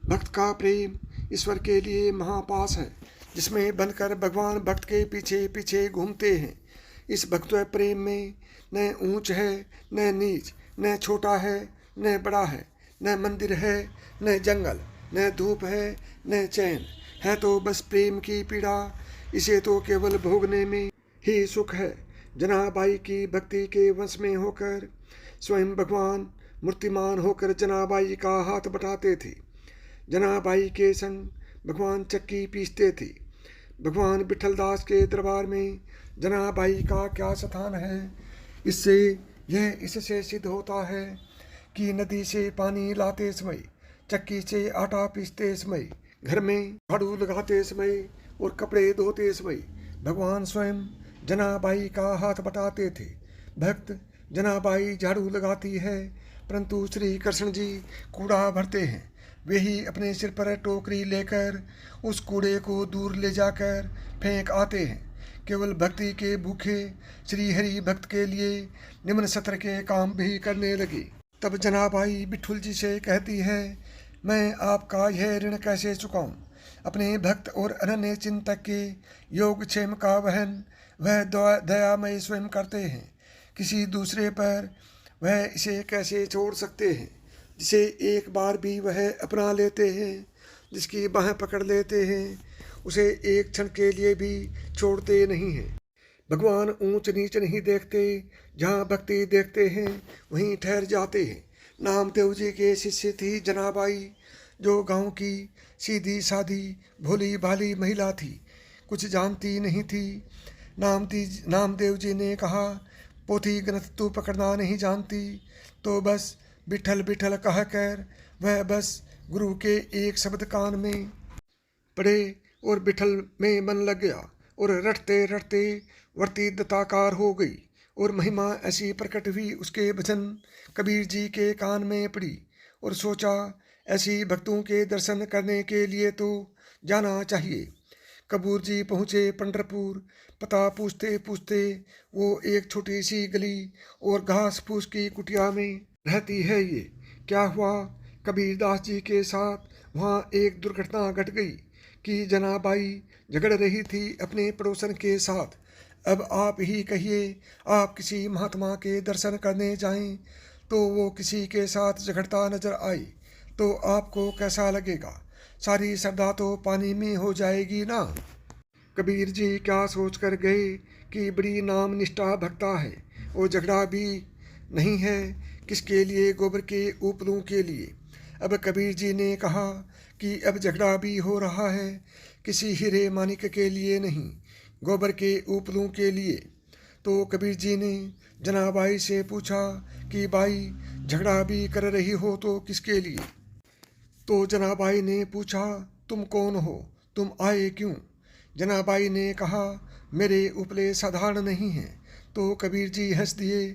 भक्त का प्रेम ईश्वर के लिए महापास है, जिसमें बंधकर भगवान भक्त के पीछे पीछे घूमते हैं। इस भक्त प्रेम में न ऊंच है न नीच, न छोटा है न बड़ा है, न मंदिर है न जंगल, न धूप है न चैन, है तो बस प्रेम की पीड़ा। इसे तो केवल भोगने में ही सुख है। जनाबाई की भक्ति के वश में होकर स्वयं भगवान मूर्तिमान होकर जनाबाई का हाथ बटाते थे। जनाबाई के संग भगवान चक्की पीसते थे। भगवान विठलदास के दरबार में जनाबाई का क्या स्थान है। इससे सिद्ध होता है कि नदी से पानी लाते समय, चक्की से आटा पीसते समय, घर में झाड़ू लगाते समय और कपड़े धोते समय भगवान स्वयं जनाबाई का हाथ बटाते थे। भक्त जनाबाई झाड़ू लगाती है, परंतु श्री कृष्ण जी कूड़ा भरते हैं। वे ही अपने सिर पर टोकरी लेकर उस कूड़े को दूर ले जाकर फेंक आते हैं। केवल भक्ति के भूखे श्री हरि भक्त के लिए निम्न सत्र के काम भी करने लगे। तब जनाबाई बिठुल जी से कहती है, मैं आपका यह ऋण कैसे चुकाऊं। अपने भक्त और अनन्य चिंतक के योगक्षेम का वहन वह दयामय स्वयं करते हैं। किसी दूसरे पर वह इसे कैसे छोड़ सकते हैं, जिसे एक बार भी वह अपना लेते हैं, जिसकी बाहें पकड़ लेते हैं, उसे एक क्षण के लिए भी छोड़ते नहीं हैं। भगवान ऊंच नीच नहीं देखते, जहाँ भक्ति देखते हैं वहीं ठहर जाते हैं। नामदेव जी के शिष्य थी जनाबाई, जो गांव की सीधी सादी भोली भाली महिला थी, कुछ जानती नहीं थी। नामदेव जी ने कहा, पोथी ग्रंथ तू पकड़ना नहीं जानती, तो बस बिठल बिठल कहकर वह बस गुरु के एक शब्द कान में पड़े और बिठल में मन लग गया और रटते रटते वर्ती दत्ताकार हो गई। और महिमा ऐसी प्रकट हुई उसके भजन कबीर जी के कान में पड़ी और सोचा, ऐसी भक्तों के दर्शन करने के लिए तो जाना चाहिए। कबीर जी पहुँचे पंढरपुर। पता पूछते पूछते वो एक छोटी सी गली और घास फूस की कुटिया में रहती है। ये क्या हुआ, कबीरदास जी के साथ वहाँ एक दुर्घटना घट गई कि जनाबाई झगड़ रही थी अपने पड़ोसन के साथ। अब आप ही कहिए, आप किसी महात्मा के दर्शन करने जाएं तो वो किसी के साथ झगड़ता नजर आए तो आपको कैसा लगेगा। सारी श्रद्धा तो पानी में हो जाएगी ना। कबीर जी क्या सोच कर गए कि बड़ी नाम निष्ठा भक्ता है, वो झगड़ा भी नहीं है। किसके लिए? गोबर के उपलों के लिए। अब कबीर जी ने कहा कि अब झगड़ा भी हो रहा है, किसी हीरे मानिक के लिए नहीं, गोबर के उपलों के लिए। तो कबीर जी ने जनाबाई से पूछा कि बाई, झगड़ा भी कर रही हो तो किसके लिए? तो जनाबाई ने पूछा, तुम कौन हो, तुम आए क्यों? जनाबाई ने कहा, मेरे उपले साधारण नहीं हैं। तो कबीर जी हंस दिए,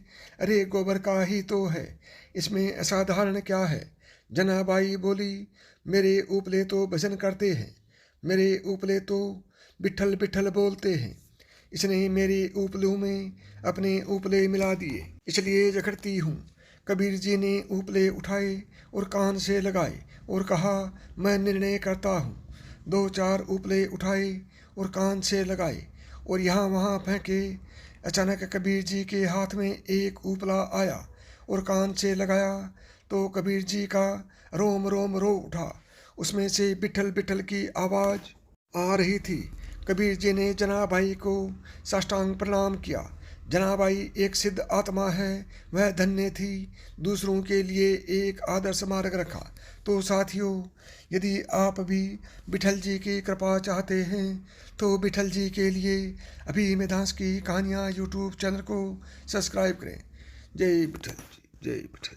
अरे गोबर का ही तो है, इसमें असाधारण क्या है। जनाबाई बोली, मेरे उपले तो भजन करते हैं, मेरे उपले तो बिठल बिठल बोलते हैं। इसने मेरे उपलों में अपने उपले मिला दिए, इसलिए झगड़ती हूँ। कबीर जी ने उपले उठाए और कान से लगाए और कहा, मैं निर्णय करता हूँ। 2-4 उपले उठाए और कान से लगाए और यहाँ वहाँ फेंके। अचानक कबीर जी के हाथ में एक उपला आया और कान से लगाया तो कबीर जी का रोम रोम रो उठा। उसमें से बिठल बिठल की आवाज़ आ रही थी। कबीर जी ने जनाबाई को साष्टांग प्रणाम किया। जनाबाई एक सिद्ध आत्मा है, वह धन्य थी। दूसरों के लिए एक आदर्श मार्ग रखा। तो साथियों, यदि आप भी विठल जी की कृपा चाहते हैं तो विठल जी के लिए अभी मेधांस की कहानियाँ यूट्यूब चैनल को सब्सक्राइब करें। जय विठल जी, जय विठल।